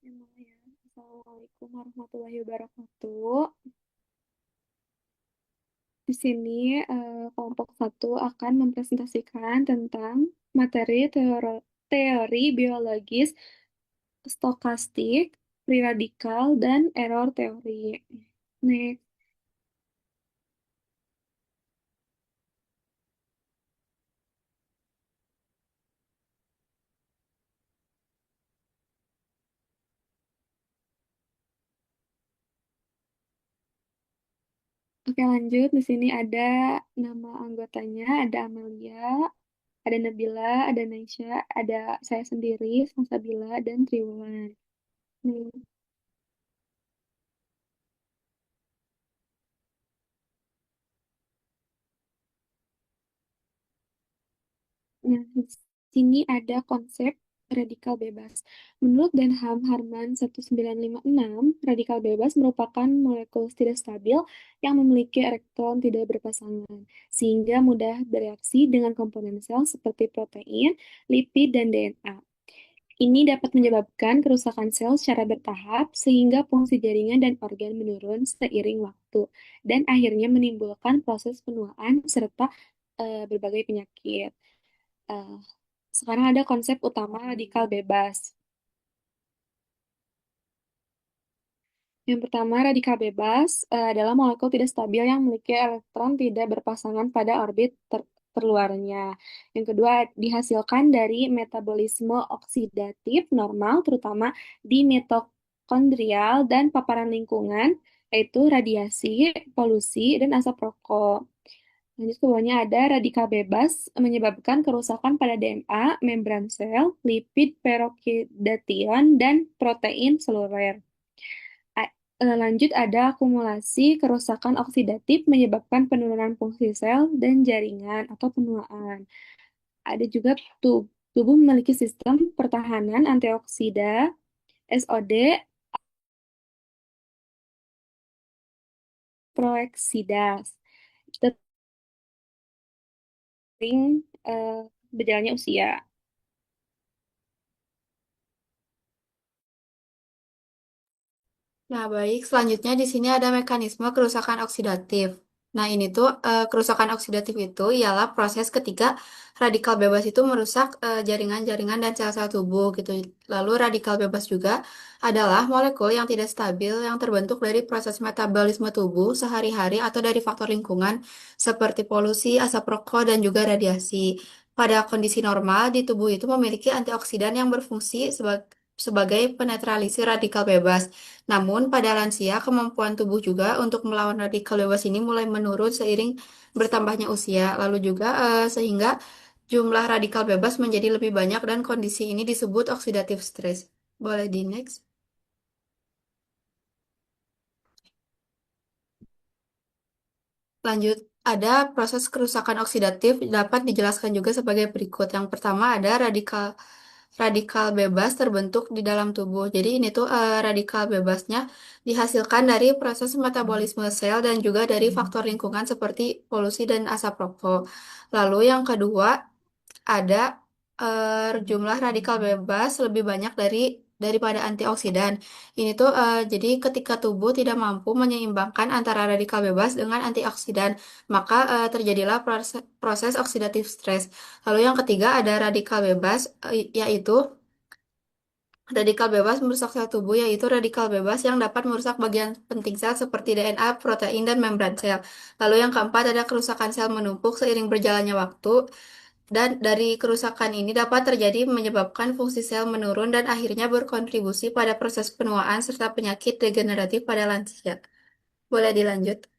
Emang ya. Assalamualaikum warahmatullahi wabarakatuh. Di sini kelompok satu akan mempresentasikan tentang materi teori biologis stokastik, free radikal, dan error teori. Next. Oke, lanjut. Di sini ada nama anggotanya, ada Amalia, ada Nabila, ada Naisha, ada saya sendiri, Salsabila, dan Triwulan. Nih. Nah, di sini ada konsep radikal bebas. Menurut Denham Harman 1956, radikal bebas merupakan molekul tidak stabil yang memiliki elektron tidak berpasangan, sehingga mudah bereaksi dengan komponen sel seperti protein, lipid, dan DNA. Ini dapat menyebabkan kerusakan sel secara bertahap, sehingga fungsi jaringan dan organ menurun seiring waktu, dan akhirnya menimbulkan proses penuaan serta berbagai penyakit. Eh, Sekarang ada konsep utama radikal bebas. Yang pertama, radikal bebas adalah molekul tidak stabil yang memiliki elektron tidak berpasangan pada orbit terluarnya. Yang kedua, dihasilkan dari metabolisme oksidatif normal, terutama di mitokondrial dan paparan lingkungan, yaitu radiasi, polusi, dan asap rokok. Lanjut ke bawahnya ada radikal bebas menyebabkan kerusakan pada DNA, membran sel, lipid peroksidation, dan protein seluler. Lanjut ada akumulasi kerusakan oksidatif menyebabkan penurunan fungsi sel dan jaringan atau penuaan. Ada juga tubuh memiliki sistem pertahanan antioksida, SOD, proeksidas. Sering berjalannya usia. Nah, baik. Selanjutnya di sini ada mekanisme kerusakan oksidatif. Nah, ini tuh kerusakan oksidatif itu ialah proses ketika radikal bebas itu merusak jaringan-jaringan dan sel-sel tubuh gitu. Lalu radikal bebas juga adalah molekul yang tidak stabil yang terbentuk dari proses metabolisme tubuh sehari-hari atau dari faktor lingkungan seperti polusi, asap rokok, dan juga radiasi. Pada kondisi normal di tubuh itu memiliki antioksidan yang berfungsi sebagai penetralisir radikal bebas. Namun, pada lansia, kemampuan tubuh juga untuk melawan radikal bebas ini mulai menurun seiring bertambahnya usia. Lalu juga sehingga jumlah radikal bebas menjadi lebih banyak dan kondisi ini disebut oxidative stress. Boleh di next. Lanjut, ada proses kerusakan oksidatif dapat dijelaskan juga sebagai berikut. Yang pertama ada radikal radikal bebas terbentuk di dalam tubuh. Jadi ini tuh radikal bebasnya dihasilkan dari proses metabolisme sel dan juga dari faktor lingkungan seperti polusi dan asap rokok. Lalu yang kedua ada jumlah radikal bebas lebih banyak daripada antioksidan. Ini tuh jadi ketika tubuh tidak mampu menyeimbangkan antara radikal bebas dengan antioksidan, maka terjadilah proses oksidatif stres. Lalu yang ketiga ada radikal bebas, yaitu radikal bebas merusak sel tubuh, yaitu radikal bebas yang dapat merusak bagian penting sel seperti DNA, protein, dan membran sel. Lalu yang keempat ada kerusakan sel menumpuk seiring berjalannya waktu. Dan dari kerusakan ini dapat terjadi menyebabkan fungsi sel menurun dan akhirnya berkontribusi pada proses penuaan serta penyakit degeneratif pada lansia. Boleh dilanjut?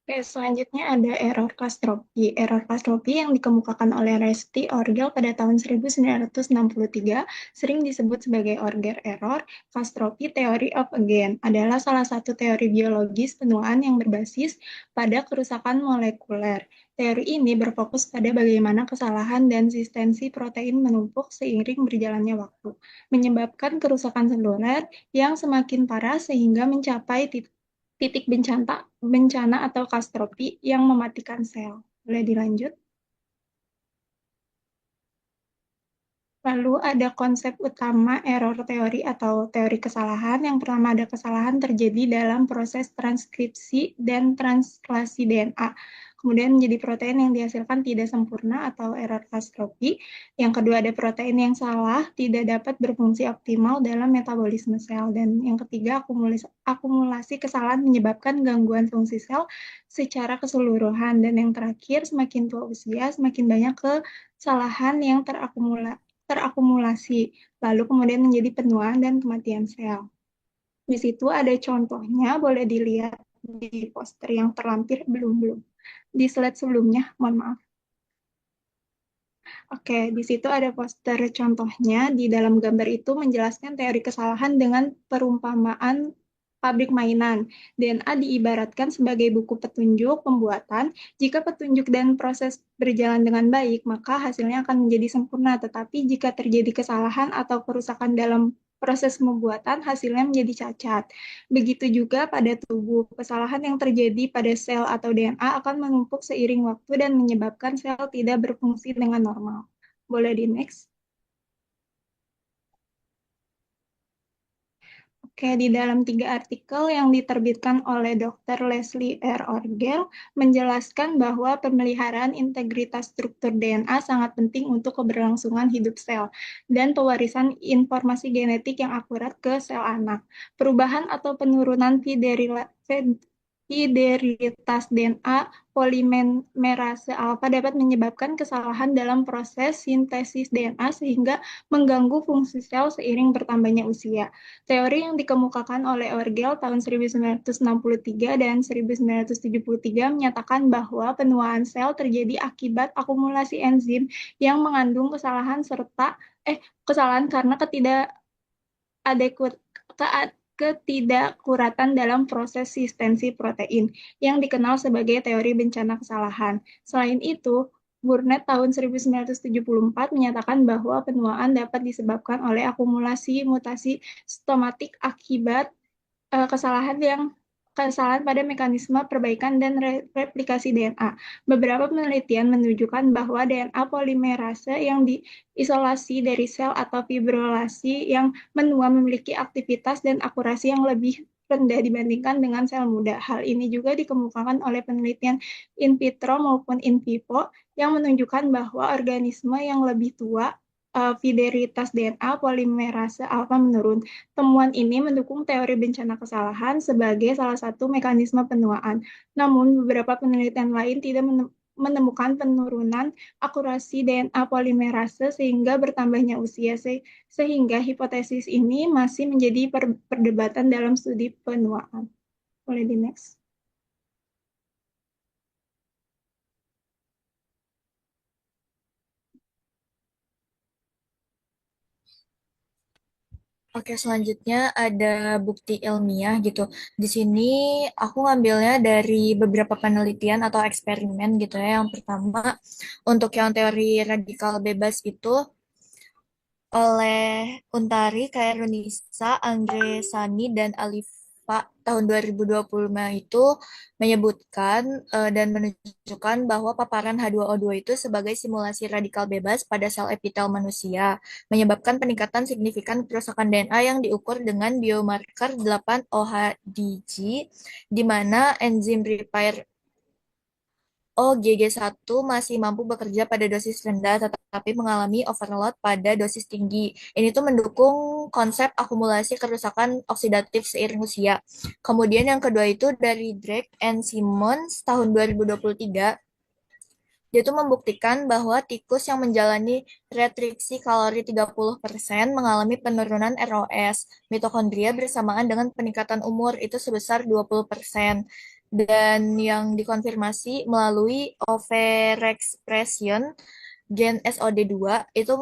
Oke, selanjutnya ada error Castropi. Error Castropi yang dikemukakan oleh Resti Orgel pada tahun 1963 sering disebut sebagai Orger error. Castropi Theory of Again adalah salah satu teori biologis penuaan yang berbasis pada kerusakan molekuler. Teori ini berfokus pada bagaimana kesalahan dan sistensi protein menumpuk seiring berjalannya waktu, menyebabkan kerusakan seluler yang semakin parah sehingga mencapai titik bencana atau kastropi yang mematikan sel. Boleh dilanjut? Lalu ada konsep utama error teori atau teori kesalahan. Yang pertama ada kesalahan terjadi dalam proses transkripsi dan translasi DNA. Kemudian menjadi protein yang dihasilkan tidak sempurna atau error transtropi. Yang kedua ada protein yang salah, tidak dapat berfungsi optimal dalam metabolisme sel. Dan yang ketiga akumulasi kesalahan menyebabkan gangguan fungsi sel secara keseluruhan. Dan yang terakhir semakin tua usia, semakin banyak kesalahan yang terakumulasi, lalu kemudian menjadi penuaan dan kematian sel. Di situ ada contohnya, boleh dilihat di poster yang terlampir, belum di slide sebelumnya, mohon maaf. Oke, di situ ada poster contohnya. Di dalam gambar itu menjelaskan teori kesalahan dengan perumpamaan pabrik mainan. DNA diibaratkan sebagai buku petunjuk pembuatan. Jika petunjuk dan proses berjalan dengan baik, maka hasilnya akan menjadi sempurna. Tetapi jika terjadi kesalahan atau kerusakan dalam proses pembuatan, hasilnya menjadi cacat. Begitu juga pada tubuh, kesalahan yang terjadi pada sel atau DNA akan menumpuk seiring waktu dan menyebabkan sel tidak berfungsi dengan normal. Boleh di next. Oke, di dalam 3 artikel yang diterbitkan oleh Dr. Leslie R. Orgel menjelaskan bahwa pemeliharaan integritas struktur DNA sangat penting untuk keberlangsungan hidup sel dan pewarisan informasi genetik yang akurat ke sel anak. Perubahan atau penurunan fidelitas DNA polimerase alfa dapat menyebabkan kesalahan dalam proses sintesis DNA sehingga mengganggu fungsi sel seiring bertambahnya usia. Teori yang dikemukakan oleh Orgel tahun 1963 dan 1973 menyatakan bahwa penuaan sel terjadi akibat akumulasi enzim yang mengandung kesalahan karena ketidakkuratan dalam proses sistensi protein yang dikenal sebagai teori bencana kesalahan. Selain itu, Burnett tahun 1974 menyatakan bahwa penuaan dapat disebabkan oleh akumulasi mutasi stomatik akibat kesalahan pada mekanisme perbaikan dan replikasi DNA. Beberapa penelitian menunjukkan bahwa DNA polimerase yang diisolasi dari sel atau fibrillasi yang menua memiliki aktivitas dan akurasi yang lebih rendah dibandingkan dengan sel muda. Hal ini juga dikemukakan oleh penelitian in vitro maupun in vivo yang menunjukkan bahwa organisme yang lebih tua fidelitas DNA polimerase alfa menurun. Temuan ini mendukung teori bencana kesalahan sebagai salah satu mekanisme penuaan. Namun, beberapa penelitian lain tidak menemukan penurunan akurasi DNA polimerase sehingga bertambahnya usia, sehingga hipotesis ini masih menjadi perdebatan dalam studi penuaan. Boleh di next. Oke, selanjutnya ada bukti ilmiah gitu. Di sini aku ngambilnya dari beberapa penelitian atau eksperimen gitu ya. Yang pertama, untuk yang teori radikal bebas itu oleh Untari, Kairunisa, Andre Sani, dan Alifa tahun 2025 itu menyebutkan dan menunjukkan bahwa paparan H2O2 itu sebagai simulasi radikal bebas pada sel epitel manusia, menyebabkan peningkatan signifikan kerusakan DNA yang diukur dengan biomarker 8-OHDG, di mana enzim repair OGG1 masih mampu bekerja pada dosis rendah tetapi mengalami overload pada dosis tinggi. Ini tuh mendukung konsep akumulasi kerusakan oksidatif seiring usia. Kemudian yang kedua itu dari Drake and Simmons tahun 2023. Dia tuh membuktikan bahwa tikus yang menjalani restriksi kalori 30% mengalami penurunan ROS mitokondria bersamaan dengan peningkatan umur itu sebesar 20%. Dan yang dikonfirmasi melalui overexpression gen SOD2 itu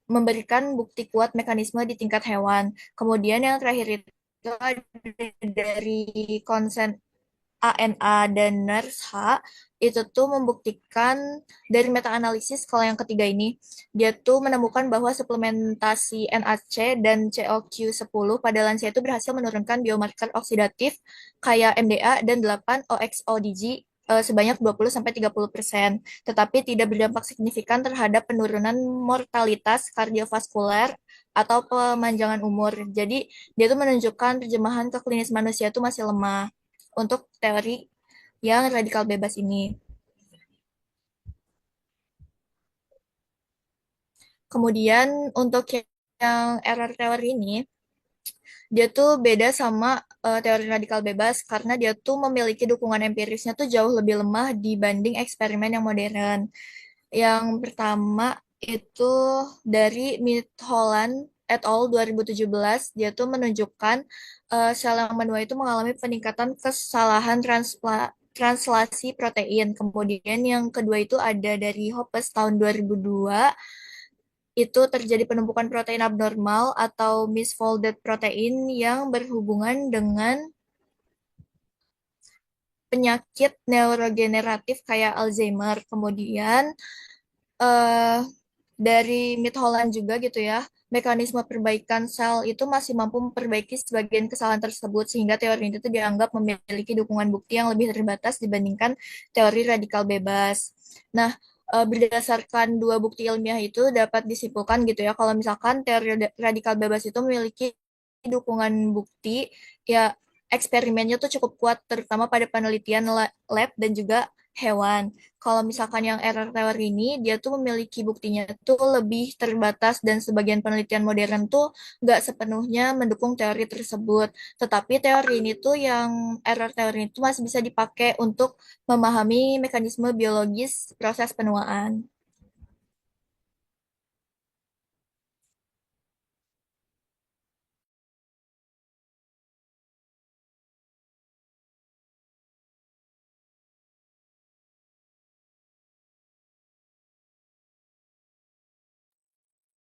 memberikan bukti kuat mekanisme di tingkat hewan. Kemudian yang terakhir itu ada dari konsen ANA dan NERS-H itu tuh membuktikan dari meta-analisis kalau yang ketiga ini dia tuh menemukan bahwa suplementasi NAC dan COQ10 pada lansia itu berhasil menurunkan biomarker oksidatif kayak MDA dan 8-OXODG sebanyak 20-30%, tetapi tidak berdampak signifikan terhadap penurunan mortalitas kardiovaskuler atau pemanjangan umur. Jadi, dia itu menunjukkan terjemahan ke klinis manusia itu masih lemah untuk teori yang radikal bebas ini. Kemudian untuk yang error teori ini, dia tuh beda sama teori radikal bebas karena dia tuh memiliki dukungan empirisnya tuh jauh lebih lemah dibanding eksperimen yang modern. Yang pertama itu dari Holland et al. 2017, dia tuh menunjukkan sel yang menua itu mengalami peningkatan kesalahan translasi protein. Kemudian yang kedua itu ada dari Hoppes tahun 2002, itu terjadi penumpukan protein abnormal atau misfolded protein yang berhubungan dengan penyakit neurogeneratif kayak Alzheimer. Kemudian eh, dari Mid Holland juga gitu ya, mekanisme perbaikan sel itu masih mampu memperbaiki sebagian kesalahan tersebut sehingga teori itu dianggap memiliki dukungan bukti yang lebih terbatas dibandingkan teori radikal bebas. Nah, berdasarkan dua bukti ilmiah itu dapat disimpulkan gitu ya, kalau misalkan teori radikal bebas itu memiliki dukungan bukti, ya eksperimennya tuh cukup kuat, terutama pada penelitian lab dan juga hewan. Kalau misalkan yang error teori ini, dia tuh memiliki buktinya tuh lebih terbatas dan sebagian penelitian modern tuh nggak sepenuhnya mendukung teori tersebut. Tetapi teori ini tuh yang error teori itu masih bisa dipakai untuk memahami mekanisme biologis proses penuaan.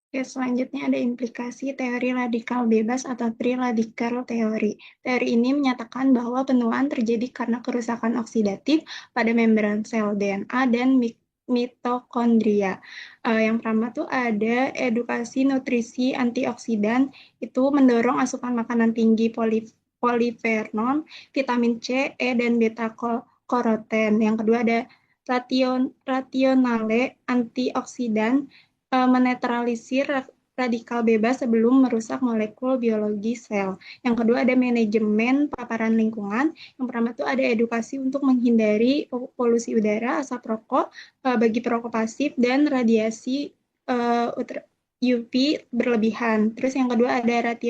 Oke, selanjutnya ada implikasi teori radikal bebas atau free radical teori. Teori ini menyatakan bahwa penuaan terjadi karena kerusakan oksidatif pada membran sel DNA dan mitokondria. Yang pertama tuh ada edukasi nutrisi antioksidan, itu mendorong asupan makanan tinggi polifenol, vitamin C, E, dan beta karoten. Yang kedua ada rationale antioksidan, menetralisir radikal bebas sebelum merusak molekul biologi sel. Yang kedua ada manajemen paparan lingkungan. Yang pertama itu ada edukasi untuk menghindari polusi udara, asap rokok bagi perokok pasif, dan radiasi UV berlebihan. Terus yang kedua ada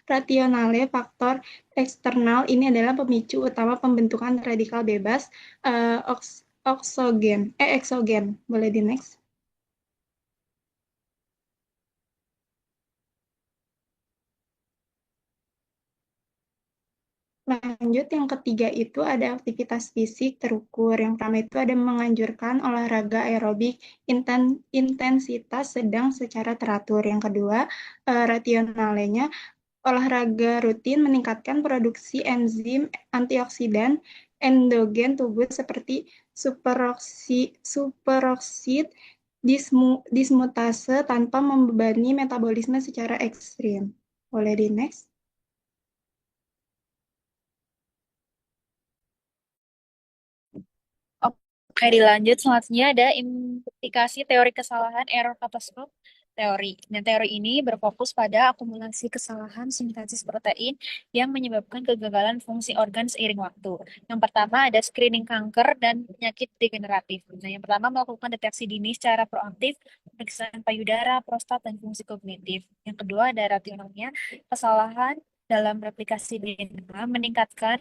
rationale faktor eksternal. Ini adalah pemicu utama pembentukan radikal bebas eksogen. Boleh di next. Lanjut, yang ketiga itu ada aktivitas fisik terukur. Yang pertama itu ada menganjurkan olahraga aerobik intensitas sedang secara teratur. Yang kedua, rasionalnya, olahraga rutin meningkatkan produksi enzim antioksidan endogen tubuh seperti superoksid dismutase tanpa membebani metabolisme secara ekstrim. Boleh di next. Oke, dilanjut. Selanjutnya ada implikasi teori kesalahan error katastrof teori. Dan teori ini berfokus pada akumulasi kesalahan sintesis protein yang menyebabkan kegagalan fungsi organ seiring waktu. Yang pertama ada screening kanker dan penyakit degeneratif. Nah, yang pertama melakukan deteksi dini secara proaktif, pemeriksaan payudara, prostat, dan fungsi kognitif. Yang kedua ada rasionalnya, kesalahan dalam replikasi DNA meningkatkan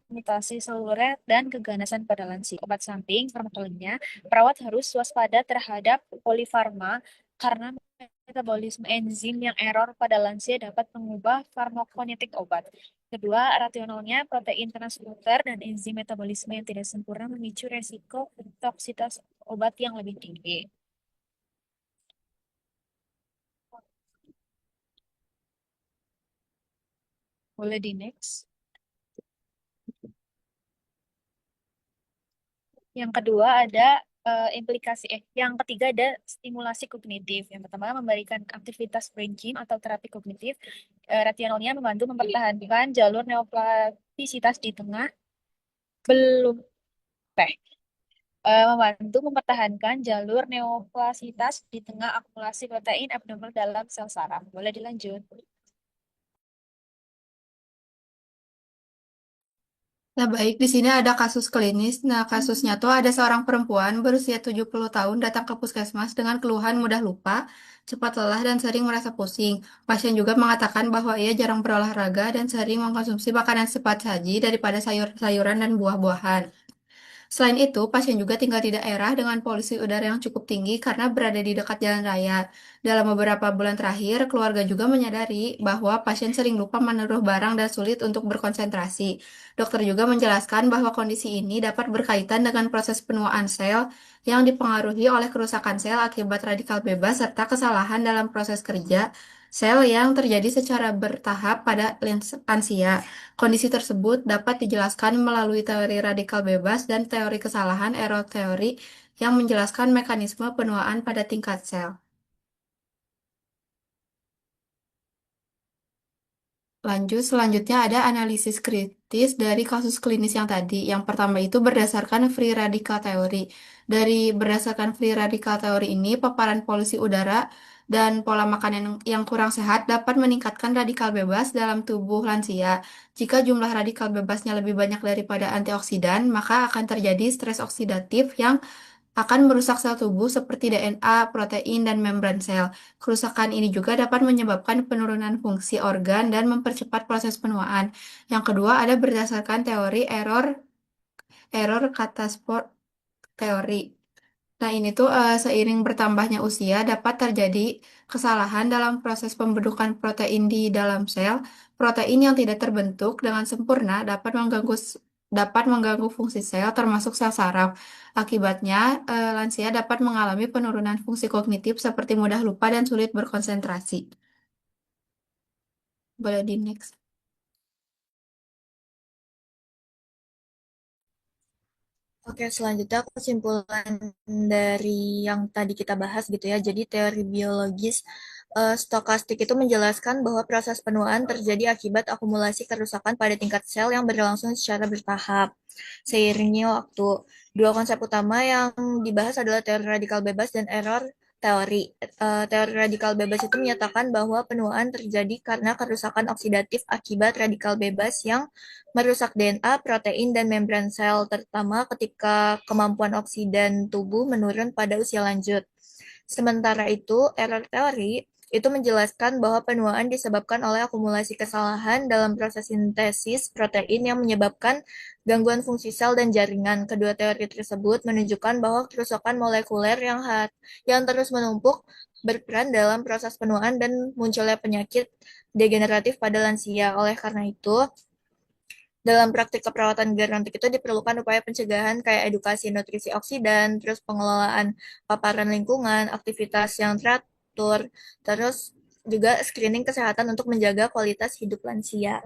mutasi seluler dan keganasan pada lansia. Obat samping farmakologinya, perawat harus waspada terhadap polifarma karena metabolisme enzim yang error pada lansia dapat mengubah farmakokinetik obat. Kedua, rasionalnya protein transporter dan enzim metabolisme yang tidak sempurna memicu resiko toksitas obat yang lebih tinggi. Boleh di next. Yang kedua ada yang ketiga ada stimulasi kognitif. Yang pertama memberikan aktivitas brain gym atau terapi kognitif. Rasionalnya membantu mempertahankan jalur toksisitas di tengah belum teh membantu mempertahankan jalur neoplasitas di tengah akumulasi protein abnormal dalam sel saraf. Boleh dilanjut. Nah, baik, di sini ada kasus klinis. Nah, kasusnya tuh ada seorang perempuan berusia 70 tahun datang ke puskesmas dengan keluhan mudah lupa, cepat lelah, dan sering merasa pusing. Pasien juga mengatakan bahwa ia jarang berolahraga dan sering mengkonsumsi makanan cepat saji daripada sayur-sayuran dan buah-buahan. Selain itu, pasien juga tinggal di daerah dengan polusi udara yang cukup tinggi karena berada di dekat jalan raya. Dalam beberapa bulan terakhir, keluarga juga menyadari bahwa pasien sering lupa menaruh barang dan sulit untuk berkonsentrasi. Dokter juga menjelaskan bahwa kondisi ini dapat berkaitan dengan proses penuaan sel yang dipengaruhi oleh kerusakan sel akibat radikal bebas serta kesalahan dalam proses kerja sel yang terjadi secara bertahap pada lansia. Kondisi tersebut dapat dijelaskan melalui teori radikal bebas dan teori kesalahan error teori yang menjelaskan mekanisme penuaan pada tingkat sel. Lanjut, selanjutnya ada analisis kritis dari kasus klinis yang tadi. Yang pertama itu berdasarkan free radical teori. Berdasarkan free radical teori ini, paparan polusi udara dan pola makan yang kurang sehat dapat meningkatkan radikal bebas dalam tubuh lansia. Jika jumlah radikal bebasnya lebih banyak daripada antioksidan, maka akan terjadi stres oksidatif yang akan merusak sel tubuh seperti DNA, protein, dan membran sel. Kerusakan ini juga dapat menyebabkan penurunan fungsi organ dan mempercepat proses penuaan. Yang kedua ada berdasarkan teori error kata sport teori. Nah, ini tuh seiring bertambahnya usia dapat terjadi kesalahan dalam proses pembentukan protein di dalam sel. Protein yang tidak terbentuk dengan sempurna dapat mengganggu fungsi sel termasuk sel saraf. Akibatnya, lansia dapat mengalami penurunan fungsi kognitif seperti mudah lupa dan sulit berkonsentrasi. Boleh di next. Oke, selanjutnya kesimpulan dari yang tadi kita bahas gitu ya. Jadi teori biologis stokastik itu menjelaskan bahwa proses penuaan terjadi akibat akumulasi kerusakan pada tingkat sel yang berlangsung secara bertahap seiringnya waktu. Dua konsep utama yang dibahas adalah teori radikal bebas dan error teori. Teori radikal bebas itu menyatakan bahwa penuaan terjadi karena kerusakan oksidatif akibat radikal bebas yang merusak DNA, protein, dan membran sel, terutama ketika kemampuan oksidan tubuh menurun pada usia lanjut. Sementara itu, error teori itu menjelaskan bahwa penuaan disebabkan oleh akumulasi kesalahan dalam proses sintesis protein yang menyebabkan gangguan fungsi sel dan jaringan. Kedua teori tersebut menunjukkan bahwa kerusakan molekuler yang terus menumpuk berperan dalam proses penuaan dan munculnya penyakit degeneratif pada lansia. Oleh karena itu, dalam praktik keperawatan gerontik itu diperlukan upaya pencegahan kayak edukasi nutrisi oksidan, terus pengelolaan paparan lingkungan, aktivitas yang teratur, terus juga screening kesehatan untuk menjaga kualitas hidup lansia.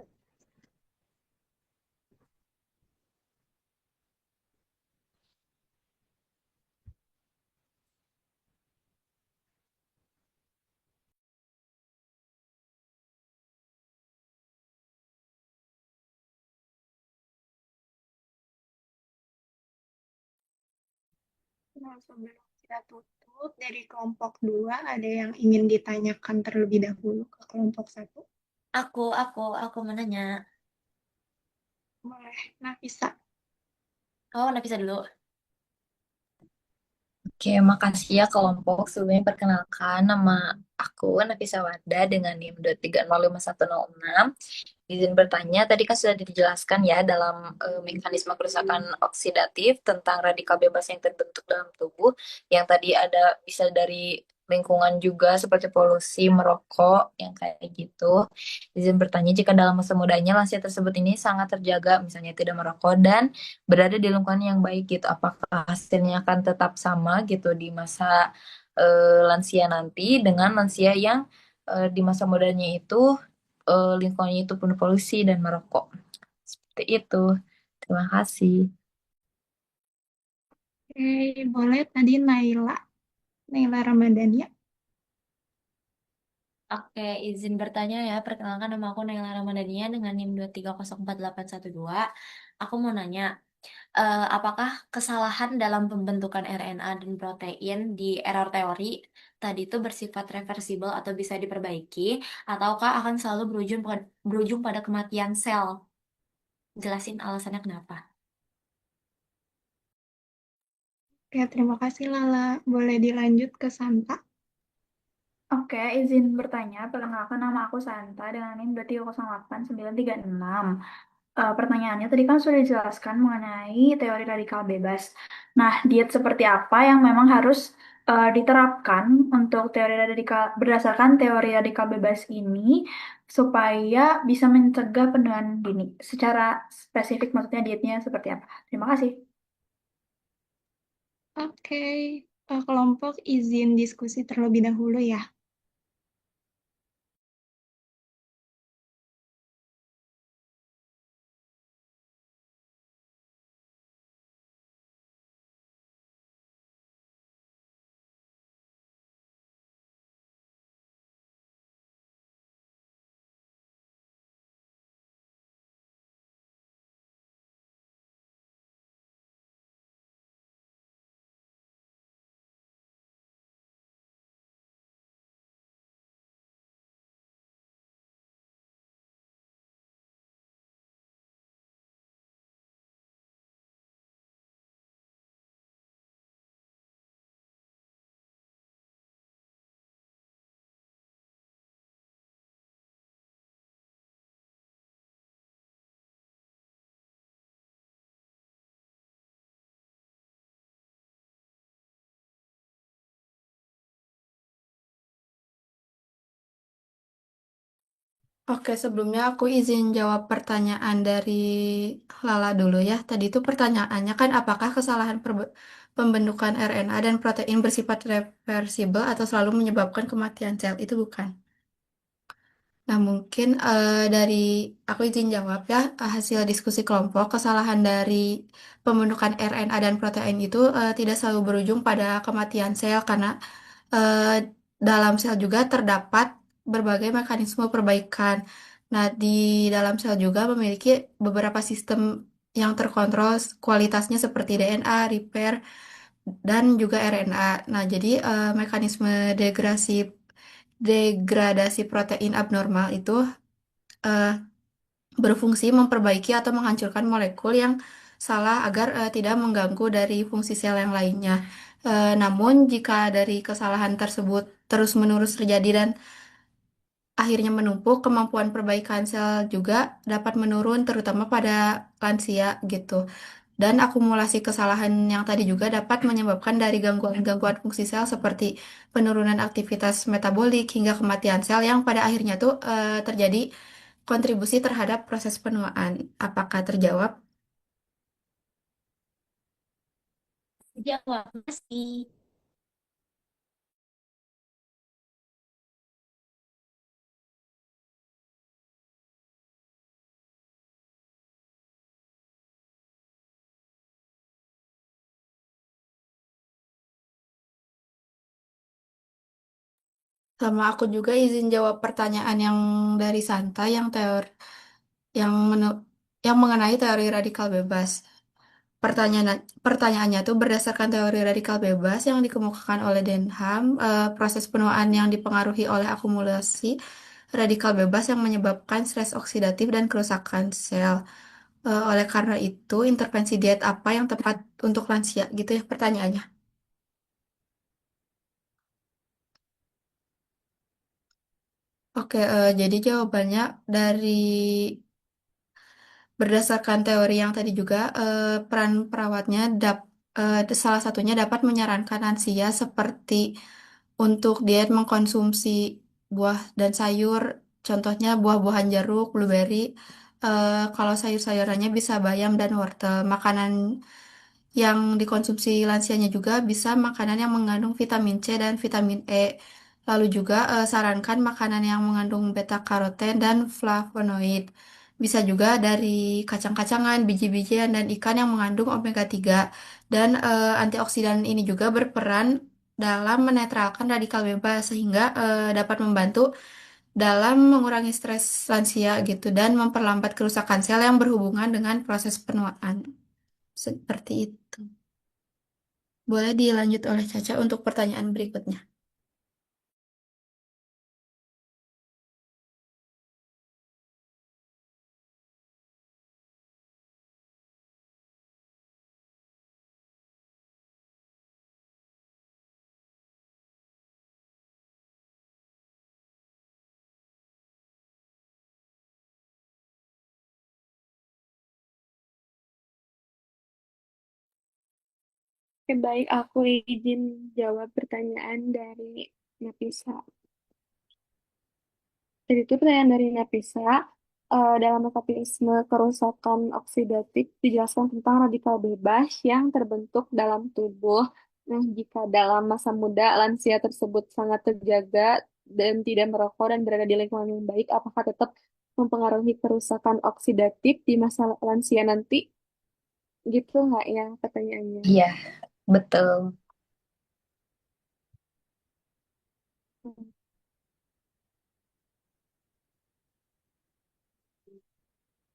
Nah, sebelum kita tutup, dari kelompok 2 ada yang ingin ditanyakan terlebih dahulu ke kelompok 1. Aku menanya. Boleh, Nafisa. Oh, Nafisa dulu. Oke, makasih ya kelompok. Sebelumnya perkenalkan nama aku Nafisa Warda dengan NIM 2305106. Izin bertanya, tadi kan sudah dijelaskan ya dalam mekanisme kerusakan oksidatif tentang radikal bebas yang terbentuk dalam tubuh, yang tadi ada bisa dari lingkungan juga seperti polusi, merokok, yang kayak gitu. Izin bertanya, jika dalam masa mudanya lansia tersebut ini sangat terjaga, misalnya tidak merokok dan berada di lingkungan yang baik gitu, apakah hasilnya akan tetap sama gitu di masa lansia nanti dengan lansia yang di masa mudanya itu lingkungannya itu penuh polusi dan merokok. Seperti itu. Terima kasih. Oke, boleh tadi Naila. Naila Ramadhania. Oke, izin bertanya ya. Perkenalkan nama aku Naila Ramadhania dengan NIM 2304812. Aku mau nanya, apakah kesalahan dalam pembentukan RNA dan protein di error teori tadi itu bersifat reversibel atau bisa diperbaiki, ataukah akan selalu berujung pada kematian sel? Jelasin alasannya kenapa. Oke, terima kasih Lala. Boleh dilanjut ke Santa? Oke, izin bertanya. Perkenalkan nama aku Santa dengan NIM 2308936. Pertanyaannya tadi kan sudah dijelaskan mengenai teori radikal bebas. Nah, diet seperti apa yang memang harus diterapkan untuk teori radikal berdasarkan teori radikal bebas ini supaya bisa mencegah penuaan dini? Secara spesifik maksudnya dietnya seperti apa? Terima kasih. Oke, kelompok izin diskusi terlebih dahulu ya. Oke, sebelumnya aku izin jawab pertanyaan dari Lala dulu ya. Tadi itu pertanyaannya kan apakah kesalahan pembentukan RNA dan protein bersifat reversibel atau selalu menyebabkan kematian sel? Itu bukan. Nah, mungkin dari aku izin jawab ya, hasil diskusi kelompok, kesalahan dari pembentukan RNA dan protein itu tidak selalu berujung pada kematian sel karena eh, dalam sel juga terdapat berbagai mekanisme perbaikan. Nah, di dalam sel juga memiliki beberapa sistem yang terkontrol kualitasnya seperti DNA, repair, dan juga RNA. Nah, jadi mekanisme degradasi protein abnormal itu eh, berfungsi memperbaiki atau menghancurkan molekul yang salah agar tidak mengganggu dari fungsi sel yang lainnya. Namun, jika dari kesalahan tersebut terus-menerus terjadi dan akhirnya menumpuk, kemampuan perbaikan sel juga dapat menurun, terutama pada lansia gitu. Dan akumulasi kesalahan yang tadi juga dapat menyebabkan dari gangguan-gangguan fungsi sel seperti penurunan aktivitas metabolik hingga kematian sel yang pada akhirnya tuh terjadi kontribusi terhadap proses penuaan. Apakah terjawab? Jawab, masih. Sama aku juga izin jawab pertanyaan yang dari Santa yang yang menu- yang mengenai teori radikal bebas. Pertanyaannya tuh berdasarkan teori radikal bebas yang dikemukakan oleh Denham, proses penuaan yang dipengaruhi oleh akumulasi radikal bebas yang menyebabkan stres oksidatif dan kerusakan sel. Oleh karena itu, intervensi diet apa yang tepat untuk lansia? Gitu ya pertanyaannya. Oke, jadi jawabannya dari berdasarkan teori yang tadi juga, peran perawatnya salah satunya dapat menyarankan lansia seperti untuk diet mengkonsumsi buah dan sayur, contohnya buah-buahan jeruk, blueberry. Kalau sayur-sayurannya bisa bayam dan wortel. Makanan yang dikonsumsi lansianya juga bisa makanan yang mengandung vitamin C dan vitamin E. Lalu juga sarankan makanan yang mengandung beta karoten dan flavonoid. Bisa juga dari kacang-kacangan, biji-bijian, dan ikan yang mengandung omega 3. Dan antioksidan ini juga berperan dalam menetralkan radikal bebas sehingga dapat membantu dalam mengurangi stres lansia gitu dan memperlambat kerusakan sel yang berhubungan dengan proses penuaan. Seperti itu. Boleh dilanjut oleh Caca untuk pertanyaan berikutnya. Oke, baik, aku izin jawab pertanyaan dari Nafisa. Jadi itu pertanyaan dari Nafisa. Dalam metabolisme kerusakan oksidatif dijelaskan tentang radikal bebas yang terbentuk dalam tubuh. Nah, jika dalam masa muda lansia tersebut sangat terjaga dan tidak merokok dan berada di lingkungan yang baik, apakah tetap mempengaruhi kerusakan oksidatif di masa lansia nanti? Gitu nggak ya pertanyaannya? Iya, betul.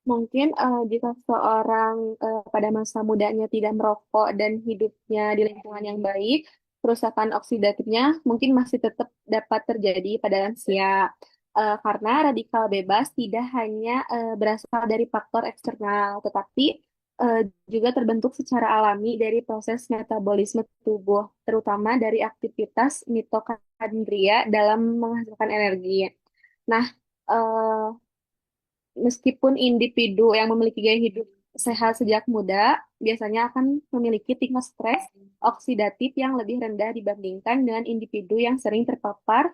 Mungkin jika seorang pada masa mudanya tidak merokok dan hidupnya di lingkungan yang baik, kerusakan oksidatifnya mungkin masih tetap dapat terjadi pada lansia. Karena radikal bebas tidak hanya berasal dari faktor eksternal, tetapi eh, juga terbentuk secara alami dari proses metabolisme tubuh, terutama dari aktivitas mitokondria dalam menghasilkan energi. Nah, eh, meskipun individu yang memiliki gaya hidup sehat sejak muda biasanya akan memiliki tingkat stres oksidatif yang lebih rendah dibandingkan dengan individu yang sering terpapar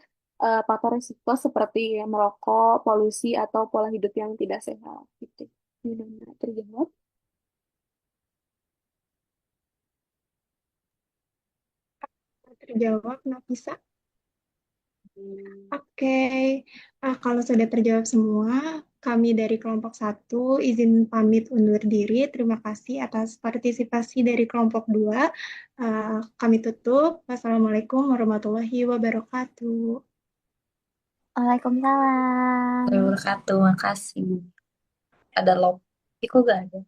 faktor risiko seperti merokok, polusi, atau pola hidup yang tidak sehat. Gitu. Gimana terjawab? Terjawab, Nafisa. Oke, kalau sudah terjawab semua, kami dari kelompok satu izin pamit undur diri. Terima kasih atas partisipasi dari kelompok 2. Kami tutup. Wassalamualaikum warahmatullahi wabarakatuh. Waalaikumsalam. Wabarakatuh, makasih. Ada lob. Iko gak ada?